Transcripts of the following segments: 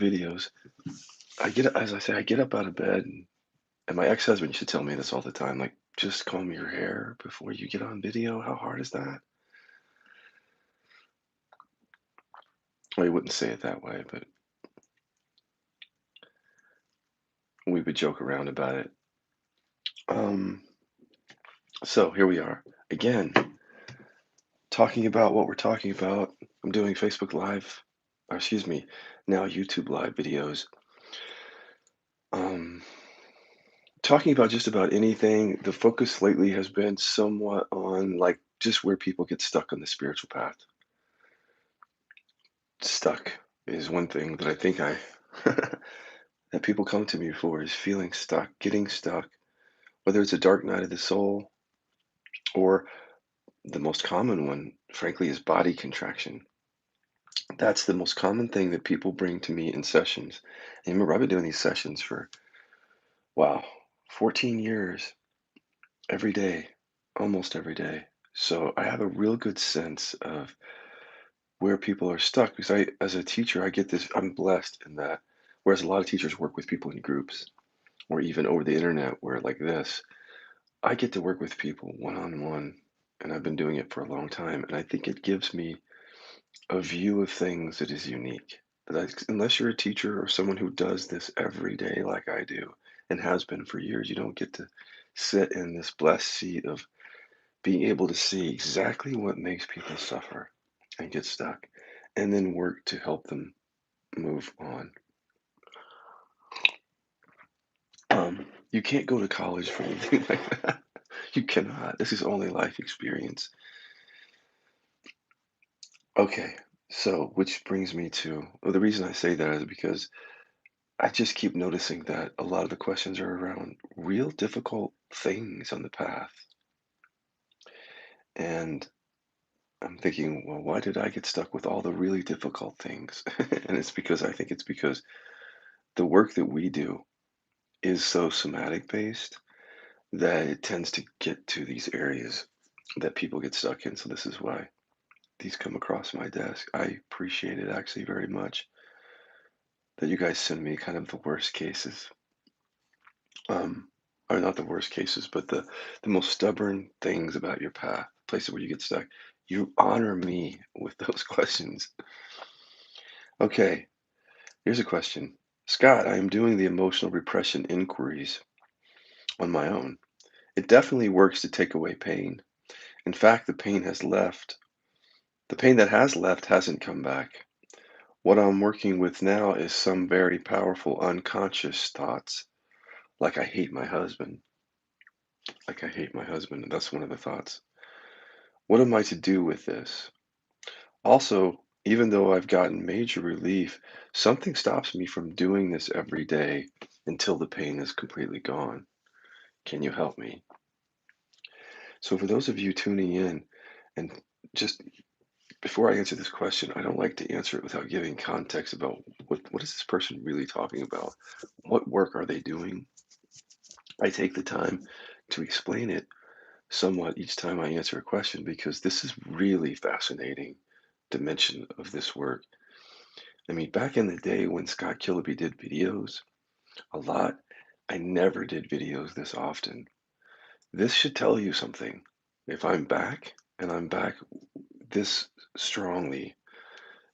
videos. As I say, I get up out of bed, and my ex-husband used to tell me this all the time, like, just comb your hair before you get on video. How hard is that? Well, he wouldn't say it that way, but we would joke around about it. Um, so here we are again, talking about what we're talking about. I'm doing Facebook Live, or excuse me, now YouTube Live videos. Um, Talking about just about anything. The focus lately has been somewhat on like just where people get stuck on the spiritual path. Stuck is one thing that I think I that people come to me for is feeling stuck, getting stuck, whether it's a dark night of the soul or the most common one, frankly, is body contraction. That's the most common thing that people bring to me in sessions. And remember, I've been doing these sessions for, wow, 14 years, every day, almost every day. So I have a real good sense of where people are stuck because as a teacher, I get this, I'm blessed in that. Whereas a lot of teachers work with people in groups or even over the internet, where like this, I get to work with people one on one. And I've been doing it for a long time. And I think it gives me a view of things that is unique. Unless you're a teacher or someone who does this every day like I do and has been for years, you don't get to sit in this blessed seat of being able to see exactly what makes people suffer and get stuck and then work to help them move on. You can't go to college for anything like that. You cannot. This is only life experience. Okay, so which brings me to, well, the reason I say that is because I just keep noticing that a lot of the questions are around real difficult things on the path. And I'm thinking, well, why did I get stuck with all the really difficult things? And I think it's because the work that we do is so somatic based that it tends to get to these areas that people get stuck in. So this is why these come across my desk. I appreciate it actually very much that you guys send me kind of the worst cases. Um, or not the worst cases, but the most stubborn things about your path, places where you get stuck. You honor me with those questions. Okay, here's a question. Scott, I am doing the emotional repression inquiries on my own. It definitely works to take away pain. In fact, the pain has left. The pain that has left hasn't come back. What I'm working with now is some very powerful unconscious thoughts, like I hate my husband. Like I hate my husband. That's one of the thoughts. What am I to do with this? Also, even though I've gotten major relief, something stops me from doing this every day until the pain is completely gone. Can you help me? So, for those of you tuning in, and just before I answer this question, I don't like to answer it without giving context about what is this person really talking about? What work are they doing? I take the time to explain it somewhat each time I answer a question because this is really fascinating dimension of this work. I mean, back in the day when Scott Killaby did videos a lot, I never did videos this often. This should tell you something. If I'm back and I'm back this strongly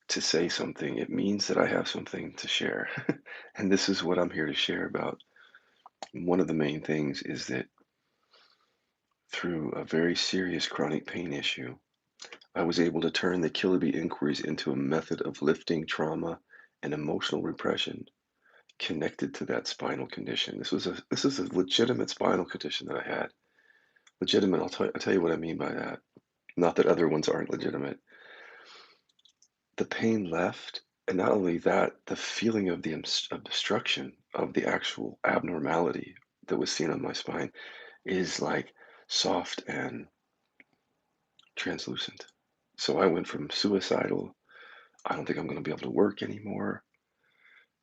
to say something, it means that I have something to share. And this is what I'm here to share about. One of the main things is that through a very serious chronic pain issue, I was able to turn the Killaby inquiries into a method of lifting trauma and emotional repression connected to that spinal condition. This is a legitimate spinal condition that I had. Legitimate. I'll tell you what I mean by that. Not that other ones aren't legitimate. The pain left, and not only that, the feeling of the obstruction of the actual abnormality that was seen on my spine is like soft and translucent. So I went from suicidal, I don't think I'm going to be able to work anymore,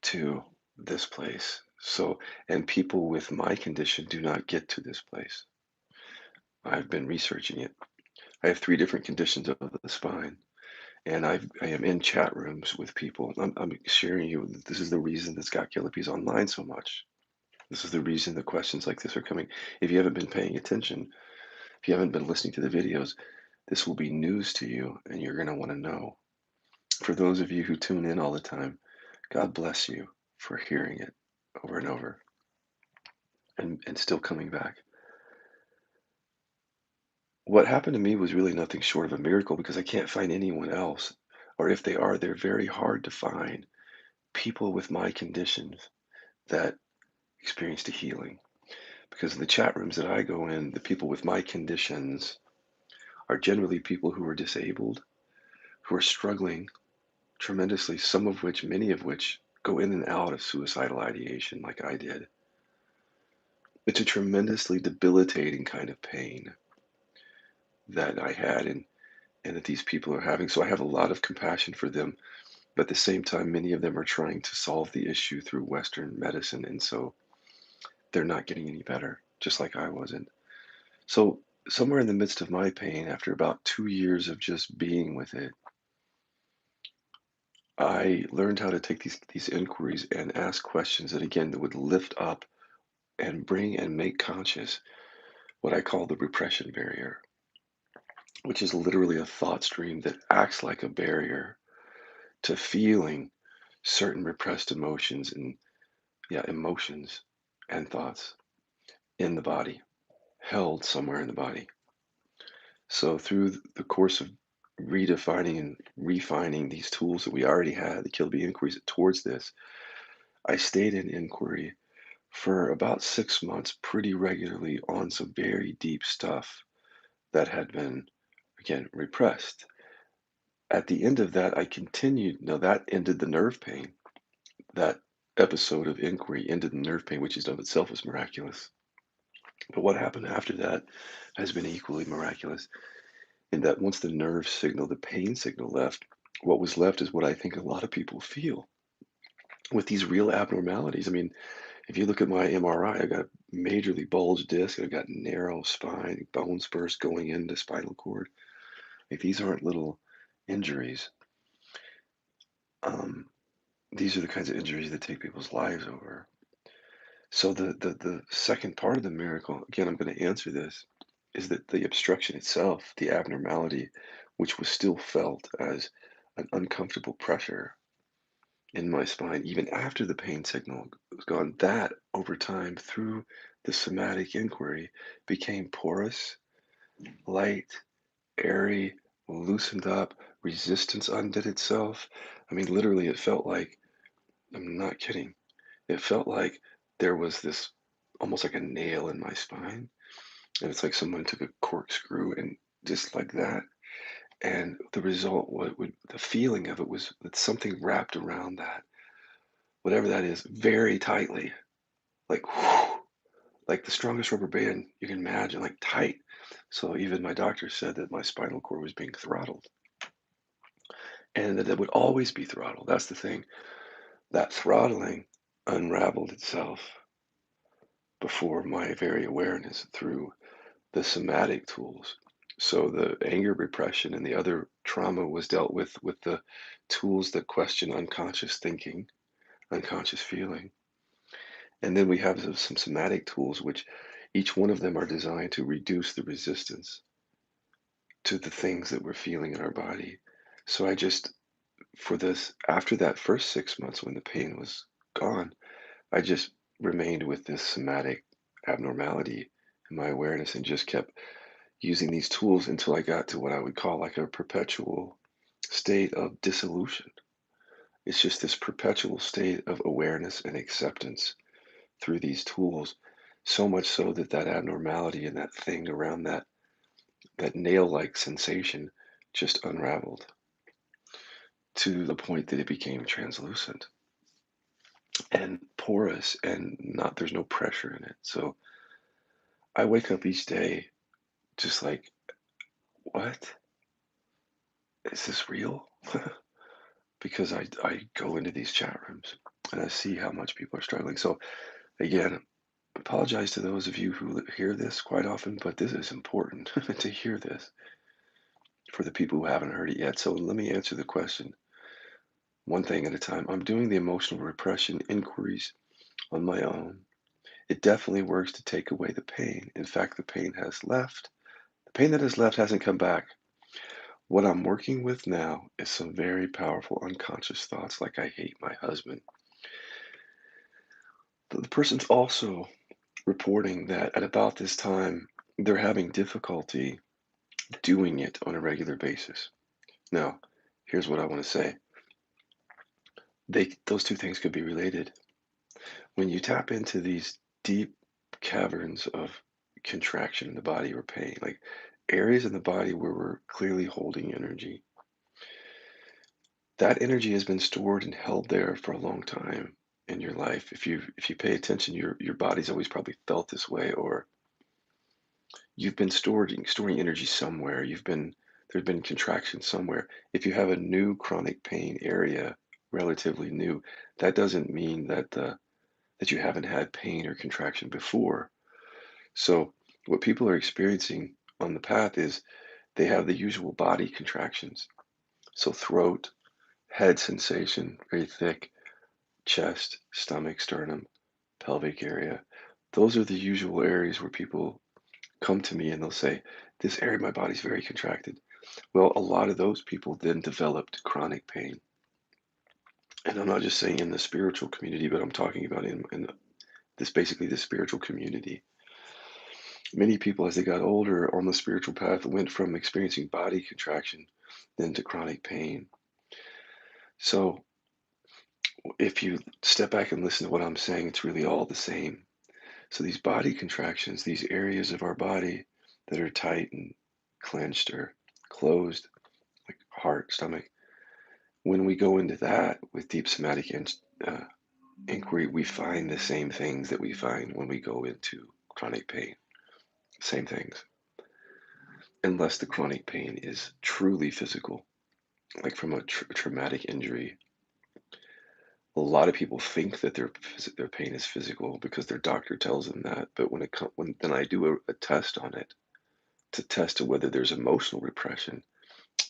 to this place. So, and people with my condition do not get to this place. I've been researching it. I have three different conditions of the spine, And I am in chat rooms with people. I'm sharing you. This is the reason that Scott Gillespie is online so much. This is the reason the questions like this are coming. If you haven't been paying attention, if you haven't been listening to the videos, this will be news to you, and you're going to want to know. For those of you who tune in all the time, God bless you for hearing it over and over and still coming back. What happened to me was really nothing short of a miracle because I can't find anyone else, or if they are, they're very hard to find, people with my conditions that experienced a healing. Because in the chat rooms that I go in, the people with my conditions are generally people who are disabled, who are struggling tremendously, some of which, many of which, go in and out of suicidal ideation like I did. It's a tremendously debilitating kind of pain that I had and that these people are having. So I have a lot of compassion for them. But at the same time, many of them are trying to solve the issue through Western medicine. And so they're not getting any better, just like I wasn't. So somewhere in the midst of my pain, after about 2 years of just being with it, I learned how to take these inquiries and ask questions that again that would lift up and bring and make conscious what I call the repression barrier, which is literally a thought stream that acts like a barrier to feeling certain repressed emotions and yeah, emotions and thoughts in the body, held somewhere in the body. So through the course of redefining and refining these tools that we already had, the Kilby inquiries towards this, I stayed in inquiry for about 6 months pretty regularly on some very deep stuff that had been, again, repressed. At the end of that, I continued. Now, that ended the nerve pain. That episode of inquiry ended the nerve pain, which in of itself was miraculous. But what happened after that has been equally miraculous in that once the nerve signal, the pain signal left, what was left is what I think a lot of people feel with these real abnormalities. I mean, if you look at my MRI, I got a majorly bulged disc, I've got narrow spine, bone spurs going into spinal cord. Like these aren't little injuries. Um, these are the kinds of injuries that take people's lives over. So the second part of the miracle, again, I'm going to answer this, is that the obstruction itself, the abnormality, which was still felt as an uncomfortable pressure in my spine, even after the pain signal was gone, that over time through the somatic inquiry became porous, light, airy, loosened up, resistance undid itself. I mean, literally, it felt like, I'm not kidding, it felt like there was this almost like a nail in my spine. And it's like someone took a corkscrew and just like that. And the result, what would the feeling of it was that something wrapped around that, whatever that is, very tightly, like whew, like the strongest rubber band you can imagine, like tight. So even my doctor said that my spinal cord was being throttled and that it would always be throttled. That's the thing. That throttling unraveled itself before my very awareness through the somatic tools. So the anger repression and the other trauma was dealt with the tools that question unconscious thinking, unconscious feeling. And then we have some somatic tools, which each one of them are designed to reduce the resistance to the things that we're feeling in our body. So I just, for this, after that first 6 months when the pain was gone, I just remained with this somatic abnormality in my awareness and just kept using these tools until I got to what I would call like a perpetual state of dissolution. It's just this perpetual state of awareness and acceptance through these tools, so much so that that abnormality and that thing around that nail-like sensation just unraveled to the point that it became translucent and porous and not there's no pressure in it. So I wake up each day just like, what? Is this real? Because I go into these chat rooms and I see how much people are struggling. So again, apologize to those of you who hear this quite often, but this is important to hear this for the people who haven't heard it yet. So let me answer the question one thing at a time. I'm doing the emotional repression inquiries on my own. It definitely works to take away the pain. In fact, the pain has left. The pain that has left hasn't come back. What I'm working with now is some very powerful unconscious thoughts like I hate my husband. The person's also reporting that at about this time, they're having difficulty doing it on a regular basis. Now, here's what I want to say. Those two things could be related. When you tap into these deep caverns of contraction in the body or pain, like areas in the body where we're clearly holding energy, that energy has been stored and held there for a long time in your life. If you pay attention, your body's always probably felt this way, or you've been storing energy somewhere. There's been contraction somewhere. If you have a new chronic pain area, relatively new, that doesn't mean that you haven't had pain or contraction before. So what people are experiencing on the path is they have the usual body contractions. So throat, head sensation, very thick, chest, stomach, sternum, pelvic area. Those are the usual areas where people come to me and they'll say, this area of my body's very contracted. Well, a lot of those people then developed chronic pain. And I'm not just saying in the spiritual community, but I'm talking about in this basically the spiritual community. Many people, as they got older on the spiritual path, went from experiencing body contraction then to chronic pain. So if you step back and listen to what I'm saying, it's really all the same. So these body contractions, these areas of our body that are tight and clenched or closed, like heart, stomach, when we go into that with deep somatic uh, inquiry, we find the same things that we find when we go into chronic pain. Same things, unless the chronic pain is truly physical, like from a traumatic injury. A lot of people think that their pain is physical because their doctor tells them that, but when then I do a test on it to test to whether there's emotional repression,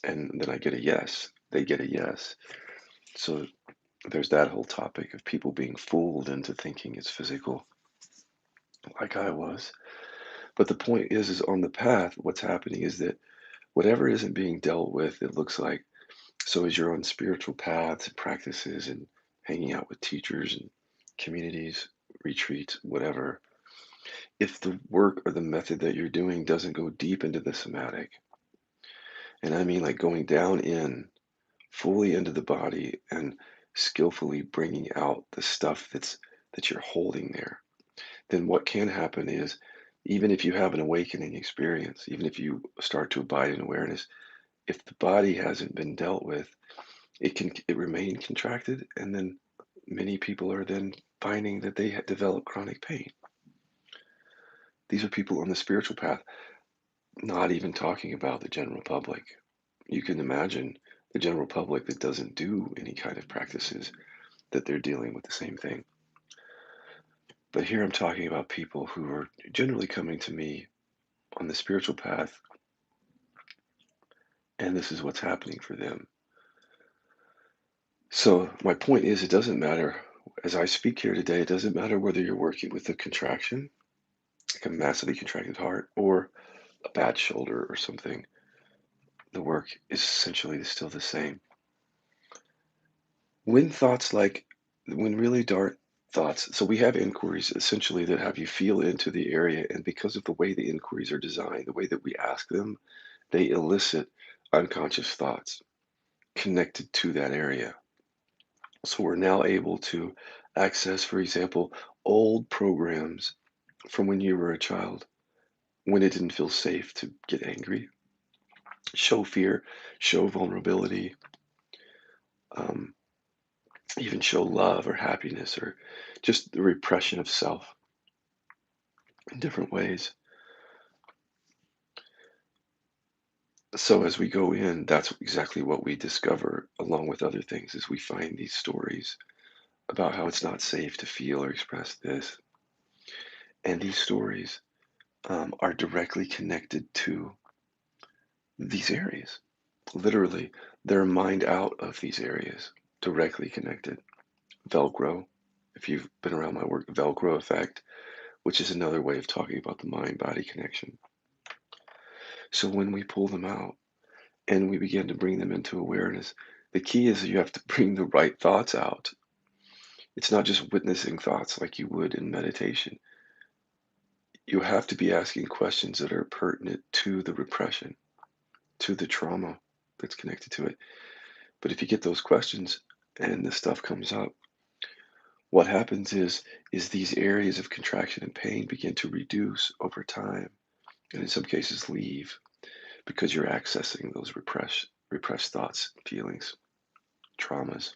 and then I get a yes. They get a yes. So there's that whole topic of people being fooled into thinking it's physical, like I was. But the point is on the path, what's happening is that whatever isn't being dealt with, it looks like, so as you're on spiritual paths and practices and hanging out with teachers and communities, retreats, whatever, if the work or the method that you're doing doesn't go deep into the somatic, and I mean like going down in fully into the body and skillfully bringing out the stuff that you're holding there, then what can happen is even if you have an awakening experience, even if you start to abide in awareness, if the body hasn't been dealt with, it remain contracted, and then many people are then finding that they develop chronic pain. These are people on the spiritual path, not even talking about the general public. You can imagine the general public that doesn't do any kind of practices that they're dealing with the same thing. But here I'm talking about people who are generally coming to me on the spiritual path, and this is what's happening for them. So, my point is, it doesn't matter, as I speak here today, it doesn't matter whether you're working with a contraction, like a massively contracted heart, or a bad shoulder or something. The work is essentially still the same. When thoughts like, when really dark thoughts, so we have inquiries essentially that have you feel into the area, and because of the way the inquiries are designed, the way that we ask them, they elicit unconscious thoughts connected to that area. So we're now able to access, for example, old programs from when you were a child, when it didn't feel safe to get angry, show fear, show vulnerability, um, even show love or happiness, or just the repression of self in different ways. So as we go in, that's exactly what we discover, along with other things, is we find these stories about how it's not safe to feel or express this. And these stories are directly connected to these areas. Literally, they're mined out of these areas, directly connected. Velcro, if you've been around my work, Velcro effect, which is another way of talking about the mind-body connection. So when we pull them out and we begin to bring them into awareness, the key is you have to bring the right thoughts out. It's not just witnessing thoughts like you would in meditation. You have to be asking questions that are pertinent to the repression, to the trauma that's connected to it. But if you get those questions and this stuff comes up, what happens is these areas of contraction and pain begin to reduce over time, and in some cases leave because you're accessing those repressed thoughts, feelings, traumas.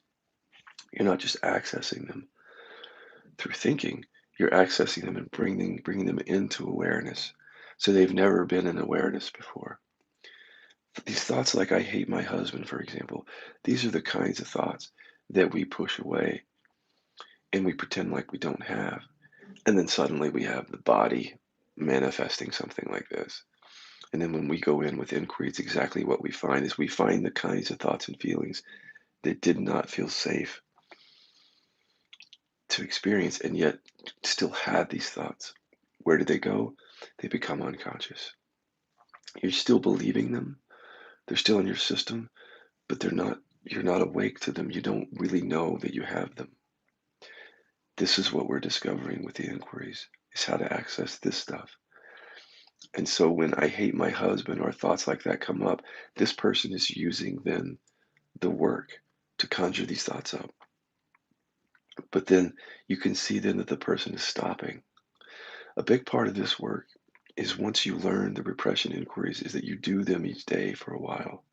You're not just accessing them through thinking, you're accessing them and bringing them into awareness. So they've never been in awareness before. These thoughts like I hate my husband, for example, these are the kinds of thoughts that we push away and we pretend like we don't have. And then suddenly we have the body manifesting something like this. And then when we go in with inquiry, it's exactly what we find is we find the kinds of thoughts and feelings that did not feel safe to experience and yet still had these thoughts. Where did they go? They become unconscious. You're still believing them. They're still in your system, but you're not awake to them. You don't really know that you have them. This is what we're discovering with the inquiries, is how to access this stuff. And so when I hate my husband or thoughts like that come up, this person is using then the work to conjure these thoughts up. But then you can see then that the person is stopping. A big part of this work is once you learn the repression inquiries is that you do them each day for a while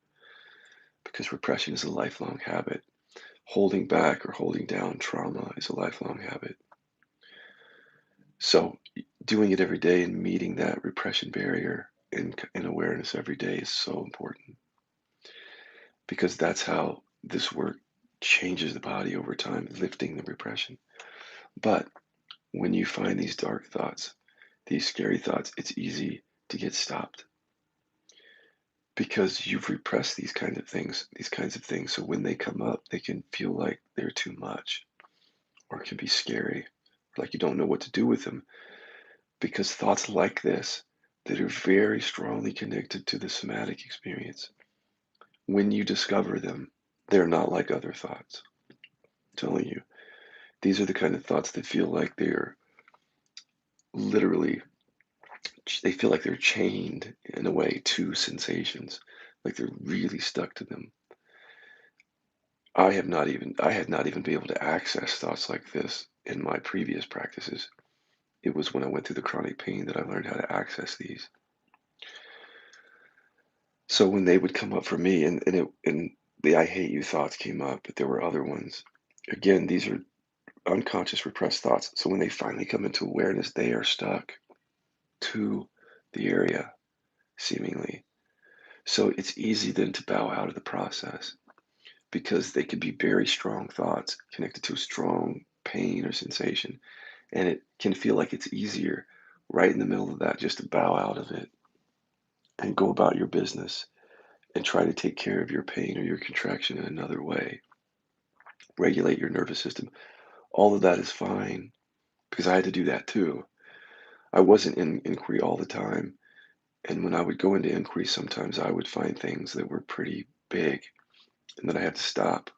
because repression is a lifelong habit. Holding back or holding down trauma is a lifelong habit. So doing it every day and meeting that repression barrier in awareness every day is so important because that's how this work changes the body over time, lifting the repression. But when you find these dark thoughts, these scary thoughts, it's easy to get stopped because you've repressed these kinds of things. So when they come up, they can feel like they're too much or it can be scary, like you don't know what to do with them because thoughts like this that are very strongly connected to the somatic experience, when you discover them, they're not like other thoughts. I'm telling you, these are the kind of thoughts that feel like they're literally, they feel like they're chained in a way to sensations, like they're really stuck to them. I had not even been able to access thoughts like this in my previous practices. It was when I went through the chronic pain that I learned how to access these. So when they would come up for me and the I hate you thoughts came up, but there were other ones. Again, these are unconscious repressed thoughts. So when they finally come into awareness, they are stuck to the area, seemingly. So it's easy then to bow out of the process because they could be very strong thoughts connected to a strong pain or sensation. And it can feel like it's easier right in the middle of that just to bow out of it and go about your business and try to take care of your pain or your contraction in another way, regulate your nervous system. All of that is fine because I had to do that too. I wasn't in inquiry all the time. And when I would go into inquiry, sometimes I would find things that were pretty big and then I had to stop.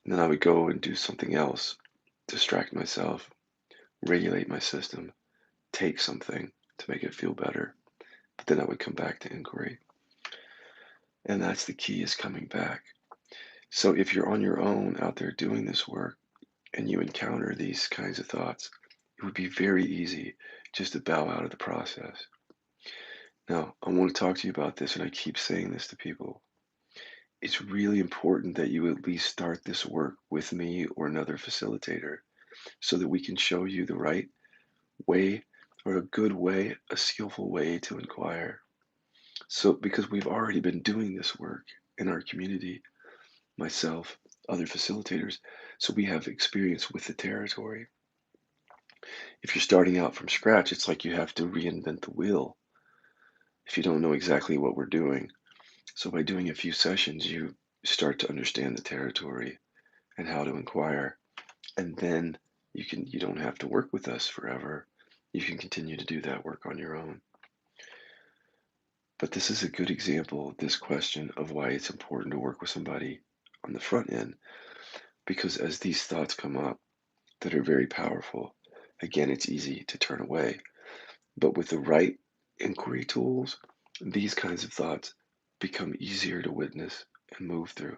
And then I would go and do something else, distract myself, regulate my system, take something to make it feel better. But then I would come back to inquiry. And that's the key, is coming back. So if you're on your own out there doing this work and you encounter these kinds of thoughts, it would be very easy just to bow out of the process. Now, I want to talk to you about this, and I keep saying this to people. It's really important that you at least start this work with me or another facilitator so that we can show you the right way or a good way, a skillful way to inquire. So, because we've already been doing this work in our community, myself, other facilitators, so we have experience with the territory. If you're starting out from scratch, it's like you have to reinvent the wheel if you don't know exactly what we're doing. So by doing a few sessions, you start to understand the territory and how to inquire. And then you don't have to work with us forever. You can continue to do that work on your own. But this is a good example, this question, of why it's important to work with somebody on the front end. Because as these thoughts come up that are very powerful, again, it's easy to turn away. But with the right inquiry tools, these kinds of thoughts become easier to witness and move through.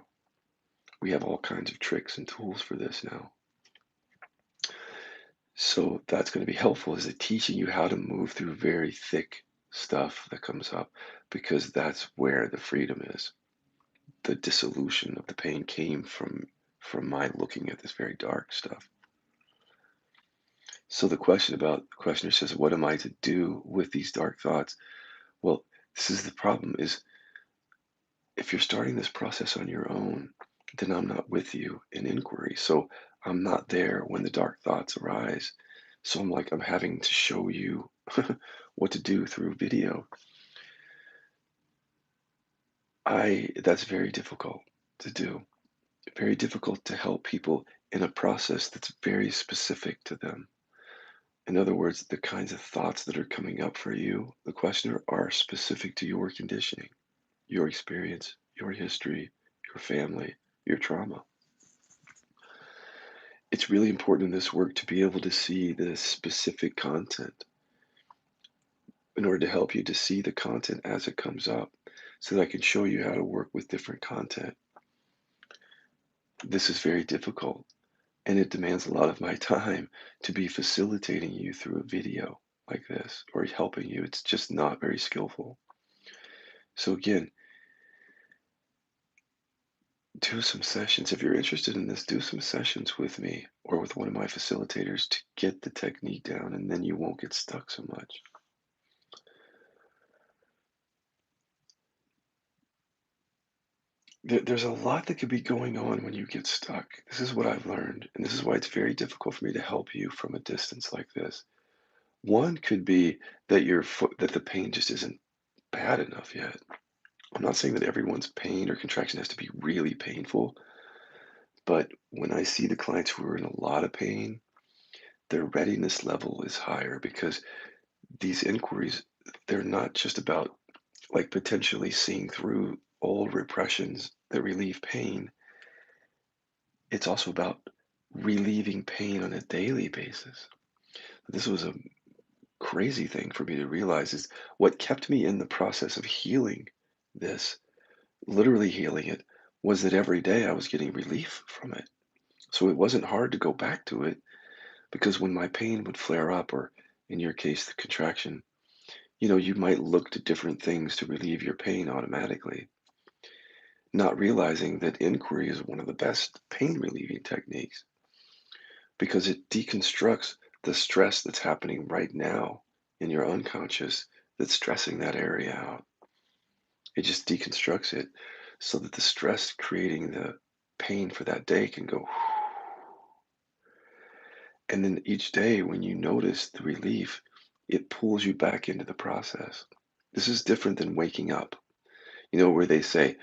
We have all kinds of tricks and tools for this now. So that's going to be helpful, is it teaching you how to move through very thick stuff that comes up, because that's where the freedom is. The dissolution of the pain came from my looking at this very dark stuff. So the questioner says, what am I to do with these dark thoughts? Well, this is the problem, is if you're starting this process on your own, then I'm not with you in inquiry. So I'm not there when the dark thoughts arise. So I'm having to show you what to do through video. That's very difficult to do. Very difficult to help people in a process that's very specific to them. In other words, the kinds of thoughts that are coming up for you, the questioner, are specific to your conditioning, your experience, your history, your family, your trauma. It's really important in this work to be able to see the specific content in order to help you to see the content as it comes up so that I can show you how to work with different content. This is very difficult, and it demands a lot of my time to be facilitating you through a video like this or helping you. It's just not very skillful. So again, do some sessions. If you're interested in this, do some sessions with me or with one of my facilitators to get the technique down, and then you won't get stuck so much. There's a lot that could be going on when you get stuck. This is what I've learned, and this is why it's very difficult for me to help you from a distance like this. One could be that that the pain just isn't bad enough yet. I'm not saying that everyone's pain or contraction has to be really painful, but when I see the clients who are in a lot of pain, their readiness level is higher because these inquiries, they're not just about like potentially seeing through old repressions that relieve pain. It's also about relieving pain on a daily basis. This was a crazy thing for me to realize, is what kept me in the process of healing this, literally healing it, was that every day I was getting relief from it. So it wasn't hard to go back to it, because when my pain would flare up, or in your case, the contraction, you might look to different things to relieve your pain automatically, not realizing that inquiry is one of the best pain relieving techniques because it deconstructs the stress that's happening right now in your unconscious that's stressing that area out. It just deconstructs it so that the stress creating the pain for that day can go. And then each day, when you notice the relief, it pulls you back into the process. This is different than waking up, where they say,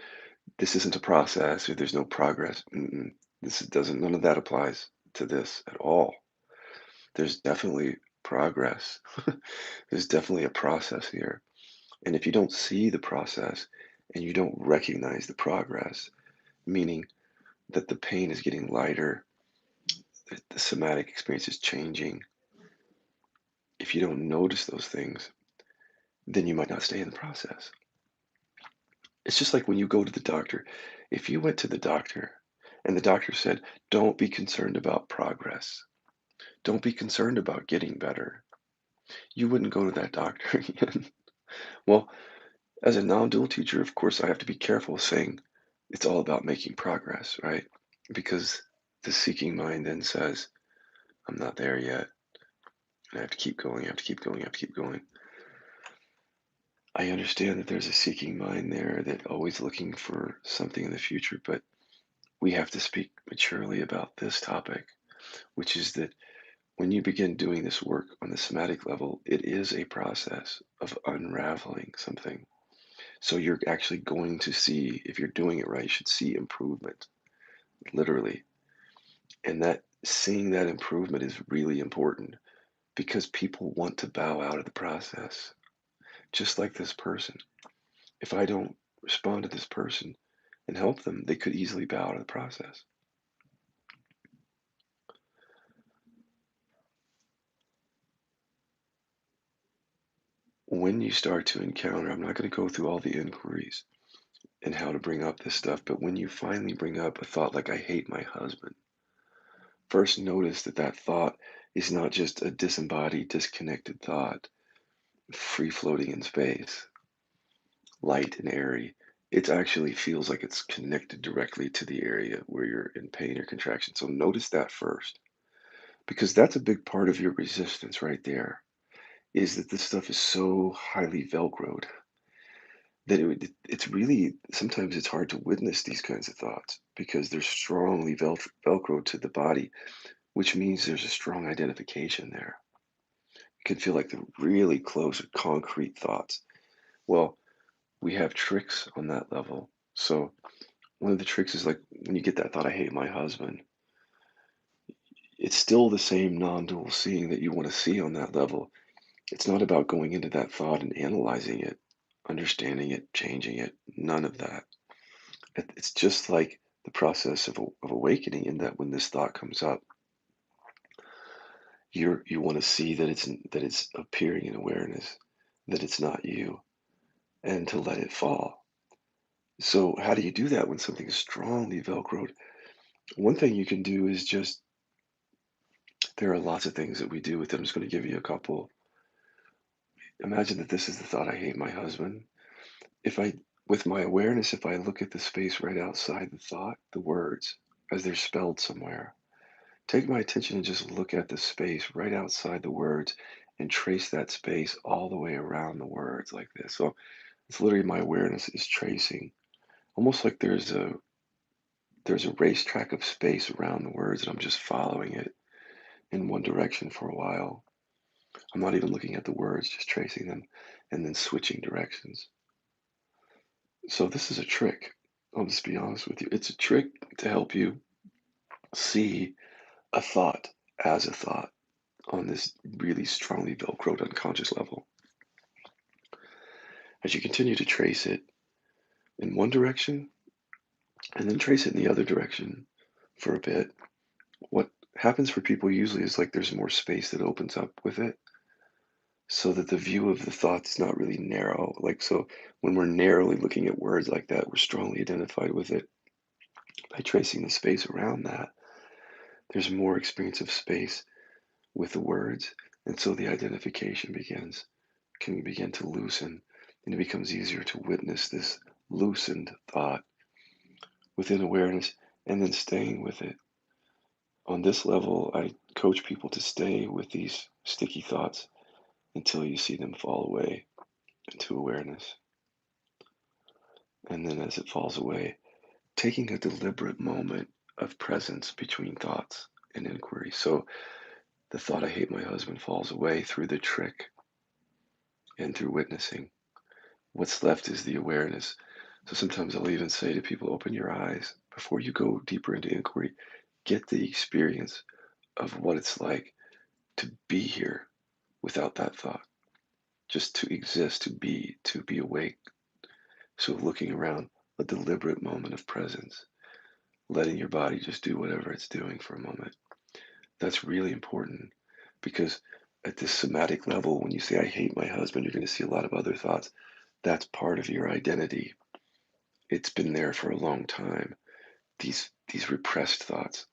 this isn't a process or there's no progress. None of that applies to this at all. There's definitely progress. There's definitely a process here. And if you don't see the process and you don't recognize the progress, meaning that the pain is getting lighter, that the somatic experience is changing, if you don't notice those things, then you might not stay in the process. It's just like when you go to the doctor. If you went to the doctor and the doctor said, don't be concerned about progress, don't be concerned about getting better, you wouldn't go to that doctor again. Well, as a non-dual teacher, of course, I have to be careful saying it's all about making progress, right? Because the seeking mind then says, I'm not there yet. And I have to keep going, I have to keep going, I have to keep going. I understand that there's a seeking mind there that always looking for something in the future, but we have to speak maturely about this topic, which is that when you begin doing this work on the somatic level, it is a process of unraveling something. So you're actually going to see, if you're doing it right, you should see improvement, literally. And that seeing that improvement is really important because people want to bow out of the process, just like this person. If I don't respond to this person and help them, they could easily bow out of the process. When you start to encounter, I'm not going to go through all the inquiries and how to bring up this stuff, but when you finally bring up a thought like, I hate my husband, first notice that that thought is not just a disembodied, disconnected thought, free floating in space, light and airy. It actually feels like it's connected directly to the area where you're in pain or contraction. So notice that first, because that's a big part of your resistance right there, is that this stuff is so highly velcroed that it's really, sometimes it's hard to witness these kinds of thoughts because they're strongly velcroed to the body, which means there's a strong identification there. It can feel like they're really close or concrete thoughts. Well, we have tricks on that level. So one of the tricks is like when you get that thought, I hate my husband, it's still the same non-dual seeing that you want to see on that level. It's not about going into that thought and analyzing it, understanding it, changing it. None of that. It's just like the process of awakening, in that when this thought comes up, you want to see that it's appearing in awareness, that it's not you, and to let it fall. So how do you do that when something is strongly velcroed? One thing you can do is just, there are lots of things that we do with it. I'm just going to give you a couple. Imagine that this is the thought, I hate my husband. If I, with my awareness, if I look at the space right outside the thought, the words, as they're spelled somewhere, take my attention and just look at the space right outside the words and trace that space all the way around the words like this. So it's literally, my awareness is tracing, almost like there's a racetrack of space around the words, and I'm just following it in one direction for a while. I'm not even looking at the words, just tracing them and then switching directions. So this is a trick. I'll just be honest with you. It's a trick to help you see a thought as a thought on this really strongly velcroed unconscious level. As you continue to trace it in one direction and then trace it in the other direction for a bit, what happens for people usually is like there's more space that opens up with it, so that the view of the thought is not really narrow. Like, so when we're narrowly looking at words like that, we're strongly identified with it. By tracing the space around that, there's more experience of space with the words. And so the identification can begin to loosen, and it becomes easier to witness this loosened thought within awareness and then staying with it. On this level, I coach people to stay with these sticky thoughts until you see them fall away into awareness. And then as it falls away, taking a deliberate moment of presence between thoughts and inquiry. So the thought, I hate my husband, falls away through the trick and through witnessing. What's left is the awareness. So sometimes I'll even say to people, open your eyes before you go deeper into inquiry. Get the experience of what it's like to be here without that thought, just to exist, to be awake. So looking around, a deliberate moment of presence, letting your body just do whatever it's doing for a moment. That's really important because at this somatic level, when you say, I hate my husband, you're going to see a lot of other thoughts. That's part of your identity. It's been there for a long time, these repressed thoughts.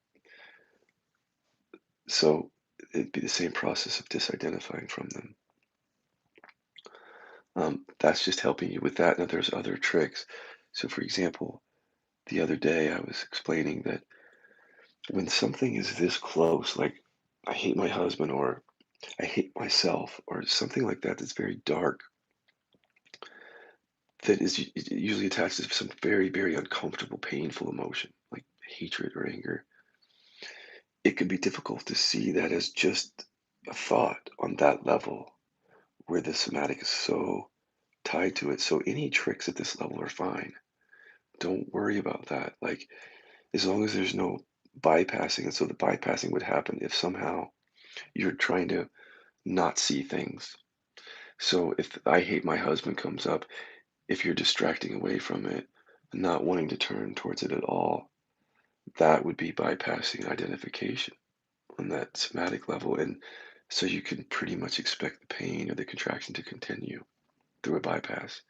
So it'd be the same process of disidentifying from them. That's just helping you with that. Now, there's other tricks. So, for example, the other day I was explaining that when something is this close, like I hate my husband or I hate myself or something like that, that's very dark, that is it usually attached to some very, very uncomfortable, painful emotion, like hatred or anger. It can be difficult to see that as just a thought on that level where the somatic is so tied to it. So any tricks at this level are fine. Don't worry about that. Like, as long as there's no bypassing. And so the bypassing would happen if somehow you're trying to not see things. So if I hate my husband comes up, if you're distracting away from it, not wanting to turn towards it at all, that would be bypassing identification on that somatic level. And so you can pretty much expect the pain or the contraction to continue through a bypass.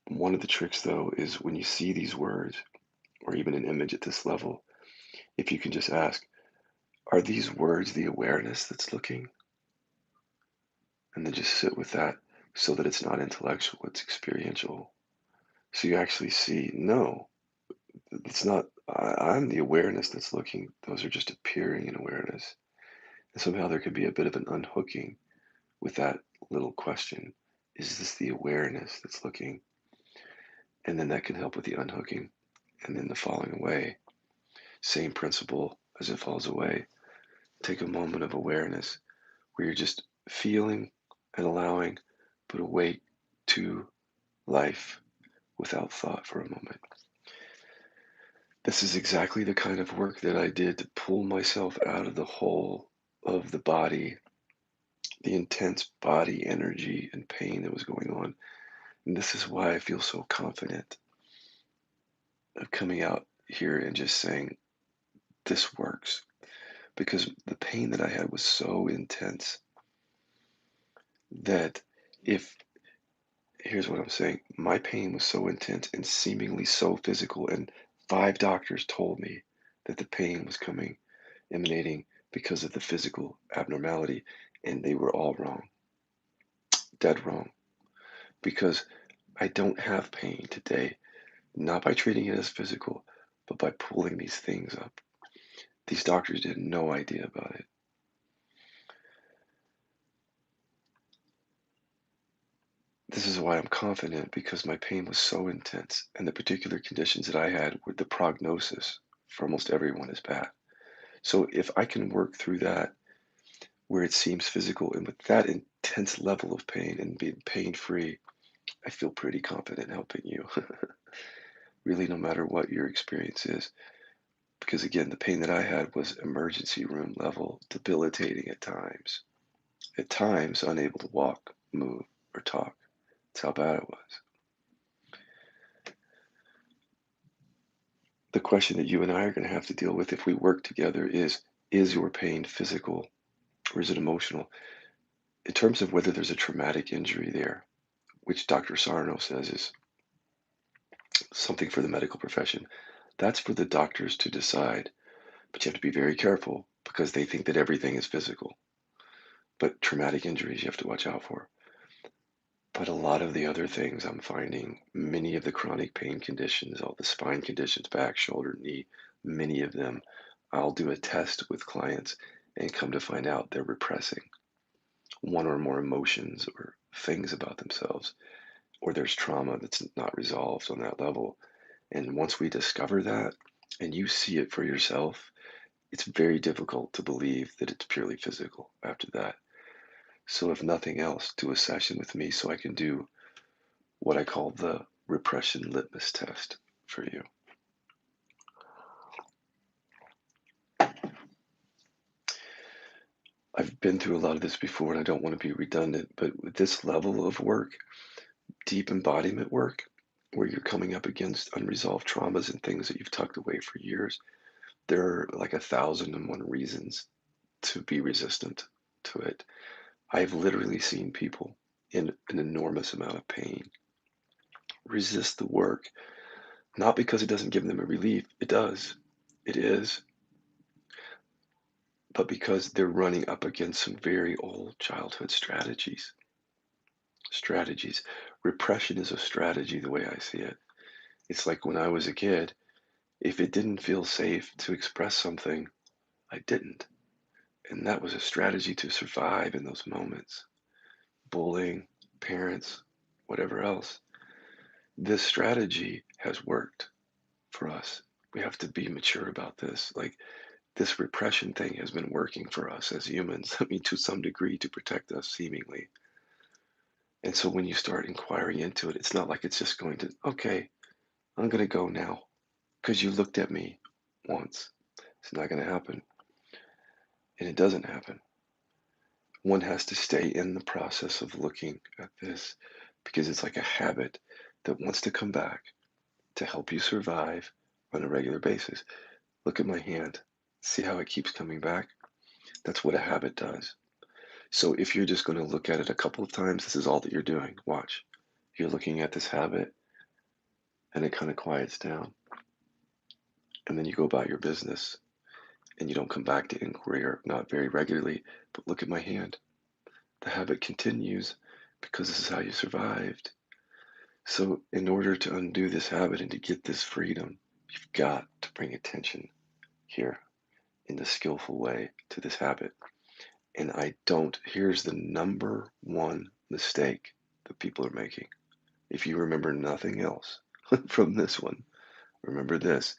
One of the tricks, though, is when you see these words or even an image at this level, if you can just ask, are these words the awareness that's looking? And then just sit with that so that it's not intellectual, it's experiential. So you actually see, no, it's not, I'm the awareness that's looking. Those are just appearing in awareness. And somehow there could be a bit of an unhooking with that little question. Is this the awareness that's looking? And then that can help with the unhooking and then the falling away. Same principle as it falls away. Take a moment of awareness where you're just feeling and allowing, but awake to life without thought for a moment. This is exactly the kind of work that I did to pull myself out of the hole of the body, the intense body energy and pain that was going on. And this is why I feel so confident of coming out here and just saying, this works. Because the pain that I had was so intense that if, here's what I'm saying, my pain was so intense and seemingly so physical, and 5 doctors told me that the pain was coming, emanating because of the physical abnormality, and they were all wrong, dead wrong, because I don't have pain today, not by treating it as physical, but by pulling these things up. These doctors had no idea about it. This is why I'm confident, because my pain was so intense, and the particular conditions that I had were the prognosis for almost everyone is bad. So if I can work through that where it seems physical and with that intense level of pain and being pain free, I feel pretty confident helping you. Really, no matter what your experience is. Because again, the pain that I had was emergency room level, debilitating at times unable to walk, move, or talk. That's how bad it was. The question that you and I are going to have to deal with if we work together is your pain physical or is it emotional? In terms of whether there's a traumatic injury there, which Dr. Sarno says is something for the medical profession, that's for the doctors to decide. But you have to be very careful because they think that everything is physical. But traumatic injuries you have to watch out for. But a lot of the other things I'm finding, many of the chronic pain conditions, all the spine conditions, back, shoulder, knee, many of them, I'll do a test with clients and come to find out they're repressing one or more emotions or things about themselves, or there's trauma that's not resolved on that level. And once we discover that and you see it for yourself, it's very difficult to believe that it's purely physical after that. So, if nothing else, do a session with me so I can do what I call the repression litmus test for you. I've been through a lot of this before and I don't want to be redundant, but with this level of work, deep embodiment work, where you're coming up against unresolved traumas and things that you've tucked away for years, there are like 1,001 reasons to be resistant to it. I've literally seen people in an enormous amount of pain resist the work, not because it doesn't give them a relief, it does, it is, but because they're running up against some very old childhood strategies. Strategies. Repression is a strategy, the way I see it. It's like when I was a kid, if it didn't feel safe to express something, I didn't. And that was a strategy to survive in those moments. Bullying, parents, whatever else. This strategy has worked for us. We have to be mature about this. Like, this repression thing has been working for us as humans. I mean, to some degree, to protect us, seemingly. And so when you start inquiring into it, it's not like it's just going to, okay, I'm going to go now because you looked at me once. It's not going to happen. And it doesn't happen. One has to stay in the process of looking at this because it's like a habit that wants to come back to help you survive on a regular basis. Look at my hand. See how it keeps coming back? That's what a habit does. So if you're just going to look at it a couple of times, this is all that you're doing. Watch. You're looking at this habit and it kind of quiets down. And then you go about your business and you don't come back to inquiry or not very regularly. But look at my hand. The habit continues because this is how you survived. So, in order to undo this habit and to get this freedom, you've got to bring attention here in the skillful way to this habit. And here's the number one mistake that people are making. If you remember nothing else from this one, remember this.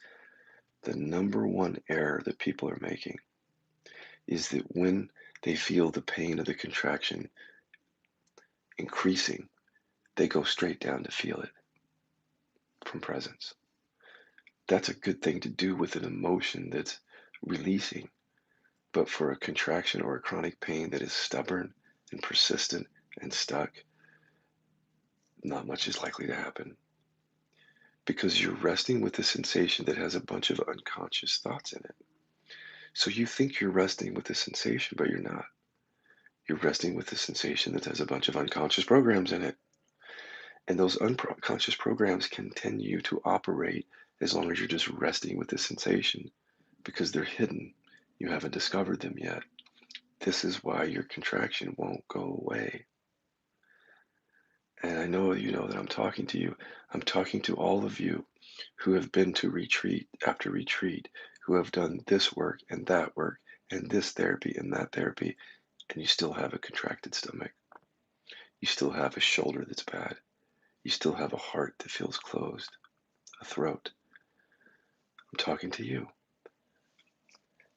The number one error that people are making is that when they feel the pain of the contraction increasing, they go straight down to feel it from presence. That's a good thing to do with an emotion that's releasing. But for a contraction or a chronic pain that is stubborn and persistent and stuck, not much is likely to happen because you're resting with a sensation that has a bunch of unconscious thoughts in it. So you think you're resting with the sensation, but you're not. You're resting with a sensation that has a bunch of unconscious programs in it. And those unconscious programs continue to operate as long as you're just resting with the sensation because they're hidden. You haven't discovered them yet. This is why your contraction won't go away. And I know you know that I'm talking to you. I'm talking to all of you who have been to retreat after retreat, who have done this work and this therapy and that therapy, and you still have a contracted stomach. You still have a shoulder that's bad. You still have a heart that feels closed, a throat. I'm talking to you.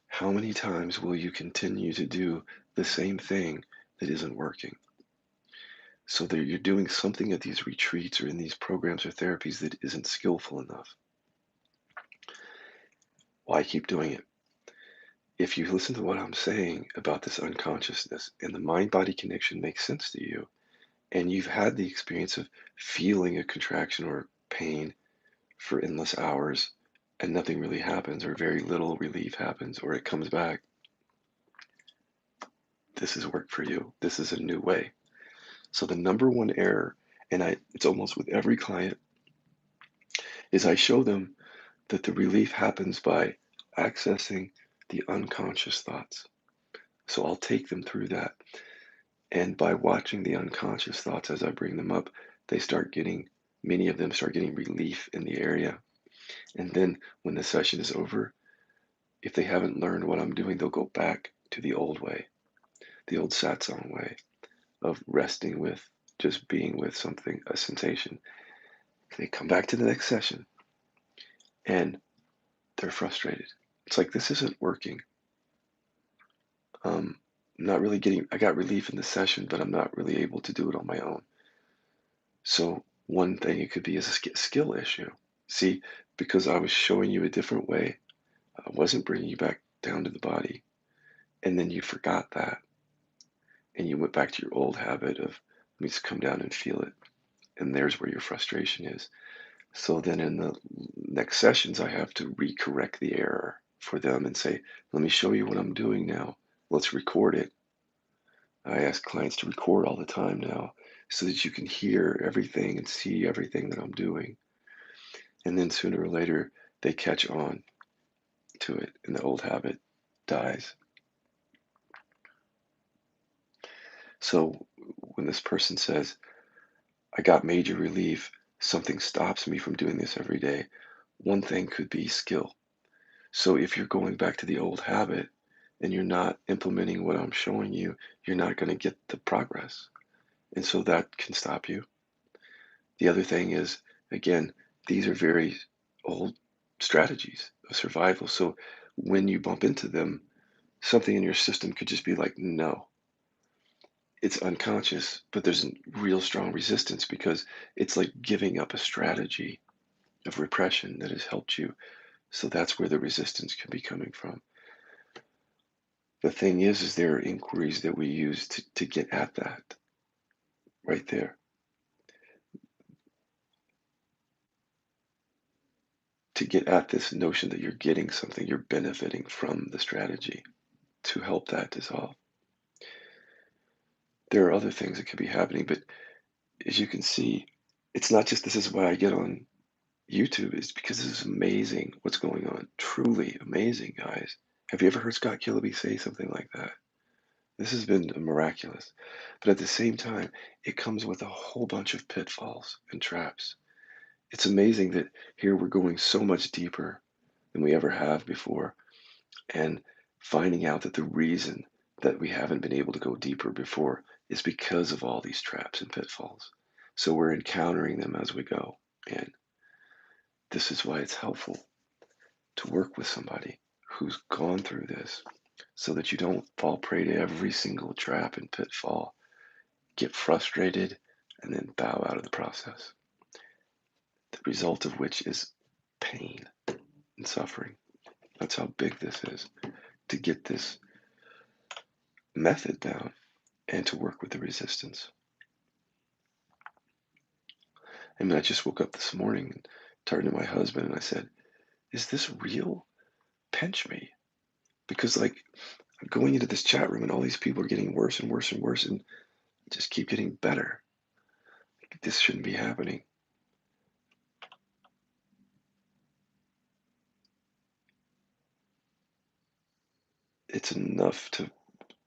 How many times will you continue to do the same thing that isn't working? So that you're doing something at these retreats or in these programs or therapies that isn't skillful enough. Why keep doing it? If you listen to what I'm saying about this unconsciousness and the mind body connection makes sense to you, and you've had the experience of feeling a contraction or pain for endless hours and nothing really happens, or very little relief happens, or it comes back, this has worked for you. This is a new way. So, the number one error, and it's almost with every client, is I show them that the relief happens by accessing the unconscious thoughts. So I'll take them through that. And by watching the unconscious thoughts as I bring them up, many of them start getting relief in the area. And then when the session is over, if they haven't learned what I'm doing, they'll go back to the old way, the old satsang way of resting with just being with something, a sensation. They come back to the next session and they're frustrated. It's like, this isn't working. Um, I got relief in the session, but I'm not really able to do it on my own. So one thing it could be is a skill issue. See, because I was showing you a different way, I wasn't bringing you back down to the body, and then you forgot that, and you went back to your old habit of let me just come down and feel it, and there's where your frustration is. So then in the next sessions, I have to recorrect the error for them and say, let me show you what I'm doing now. Let's record it. I ask clients to record all the time now so that you can hear everything and see everything that I'm doing. And then sooner or later, they catch on to it and the old habit dies. So when this person says, I got major relief, something stops me from doing this every day, one thing could be skill. So if you're going back to the old habit and you're not implementing what I'm showing you, you're not going to get the progress. And so that can stop you. The other thing is, again, these are very old strategies of survival. So when you bump into them, something in your system could just be like, no. it's unconscious, but there's a real strong resistance because it's like giving up a strategy of repression that has helped you. So that's where the resistance can be coming from. The thing is there are inquiries that we use to get at that right there, to get at this notion that you're getting something, you're benefiting from the strategy to help that dissolve. There are other things that could be happening, but as you can see, it's not just this is why I get on YouTube, is because this is amazing what's going on. Truly amazing, guys. Have you ever heard Scott Killaby say something like that? This has been miraculous. But at the same time, it comes with a whole bunch of pitfalls and traps. It's amazing that here we're going so much deeper than we ever have before, and finding out that the reason that we haven't been able to go deeper before is because of all these traps and pitfalls. So we're encountering them as we go. And this is why it's helpful to work with somebody who's gone through this so that you don't fall prey to every single trap and pitfall, get frustrated, and then bow out of the process. The result of which is pain and suffering. That's how big this is to get this method down and to work with the resistance. I mean, I just woke up this morning and turned to my husband and I said, "Is this real? Pinch me." Because, like, I'm going into this chat room and all these people are getting worse and worse and worse and just keep getting better. This shouldn't be happening. It's enough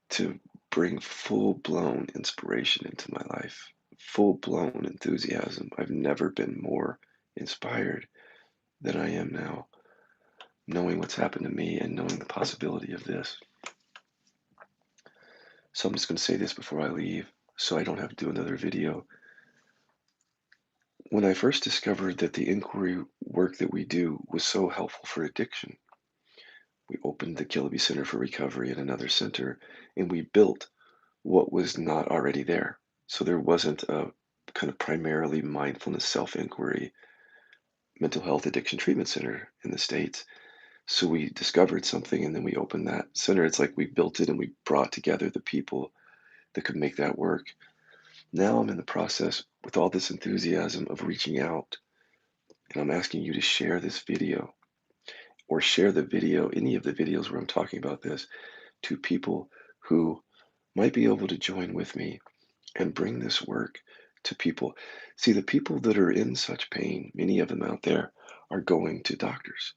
to bring full-blown inspiration into my life, full-blown enthusiasm. I've never been more inspired than I am now, knowing what's happened to me and knowing the possibility of this. So I'm just going to say this before I leave so I don't have to do another video. When I first discovered that the inquiry work that we do was so helpful for addiction, we opened the Killaby Center for Recovery at another center, and we built what was not already there. So there wasn't a kind of primarily mindfulness self-inquiry mental health addiction treatment center in the States. So we discovered something and then we opened that center. It's like we built it and we brought together the people that could make that work. Now I'm in the process with all this enthusiasm of reaching out, and I'm asking you to share this video or share the video, any of the videos where I'm talking about this, to people who might be able to join with me and bring this work to people. See, the people that are in such pain, many of them out there, are going to doctors.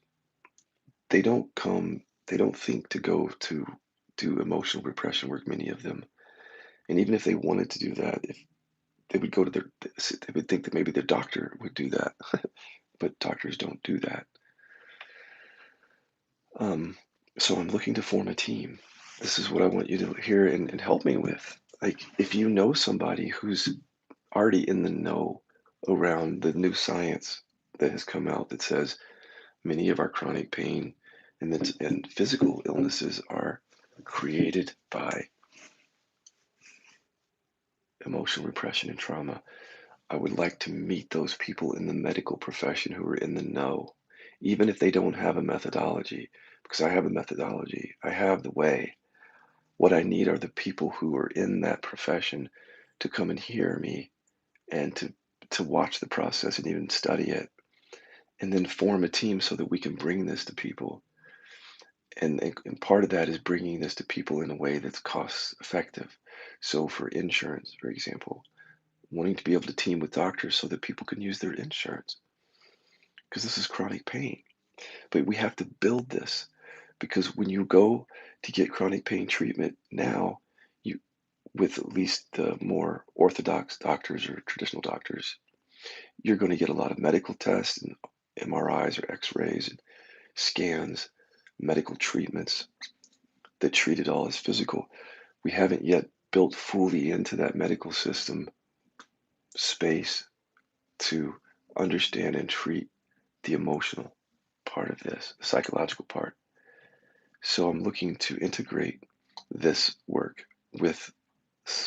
They don't think to go to do emotional repression work, many of them. And even if they wanted to do that, if they would go to they would think that maybe their doctor would do that, but doctors don't do that. Um, so I'm looking to form a team. This is what I want you to hear and help me with. Like, if you know somebody who's already in the know around the new science that has come out that says many of our chronic pain and physical illnesses are created by emotional repression and trauma. I would like to meet those people in the medical profession who are in the know, even if they don't have a methodology, because I have a methodology. I have the way. What I need are the people who are in that profession to come and hear me and to watch the process and even study it and then form a team so that we can bring this to people. And part of that is bringing this to people in a way that's cost effective. So for insurance, for example, wanting to be able to team with doctors so that people can use their insurance because this is chronic pain. But we have to build this because when you go to get chronic pain treatment now, you with at least the more orthodox doctors or traditional doctors, you're going to get a lot of medical tests and MRIs or X-rays and scans, medical treatments that treat it all as physical. We haven't yet built fully into that medical system space to understand and treat the emotional part of this, the psychological part. So I'm looking to integrate this work with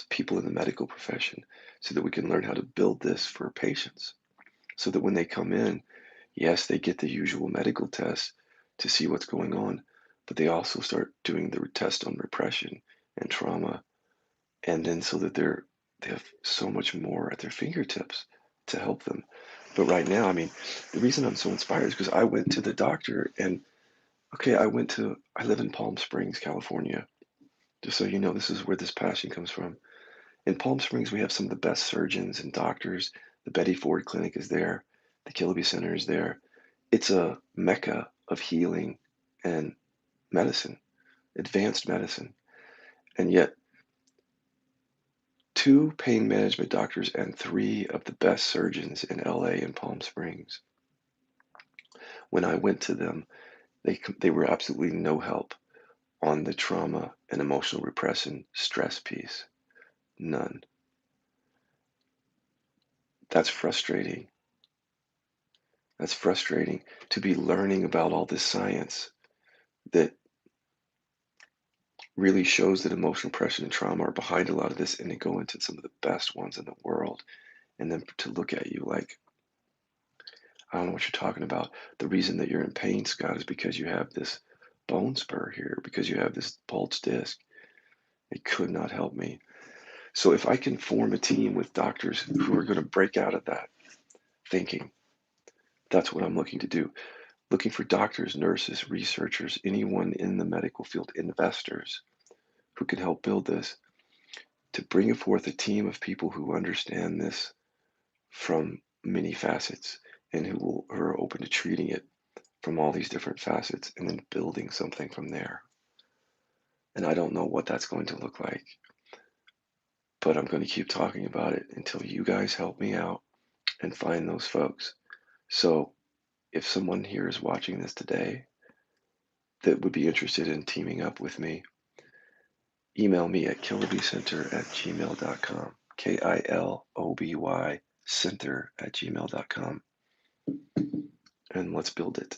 people in the medical profession so that we can learn how to build this for patients so that when they come in, yes, they get the usual medical tests to see what's going on, but they also start doing the test on repression and trauma, and then so that they have so much more at their fingertips to help them. But right now, I mean, the reason I'm so inspired is because I went to the doctor and okay, I live in Palm Springs, California. Just so you know, this is where this passion comes from. In Palm Springs, we have some of the best surgeons and doctors. The Betty Ford Clinic is there. The Kilby Center is there. It's a mecca of healing and medicine, advanced medicine. And yet, two pain management doctors and three of the best surgeons in LA and Palm Springs. When I went to them, they were absolutely no help on the trauma and emotional repression stress piece. None. That's frustrating. That's frustrating to be learning about all this science that really shows that emotional depression and trauma are behind a lot of this and to go into some of the best ones in the world and then to look at you like, I don't know what you're talking about. The reason that you're in pain, Scott, is because you have this bone spur here, because you have this bulged disc. It could not help me. So if I can form a team with doctors who are going to break out of that thinking, that's what I'm looking to do. Looking for doctors, nurses, researchers, anyone in the medical field, investors who can help build this to bring forth a team of people who understand this from many facets and who are open to treating it from all these different facets and then building something from there. And I don't know what that's going to look like, but I'm going to keep talking about it until you guys help me out and find those folks. So if someone here is watching this today that would be interested in teaming up with me, email me at kilbycenter@gmail.com. KILOBY center@gmail.com. And let's build it.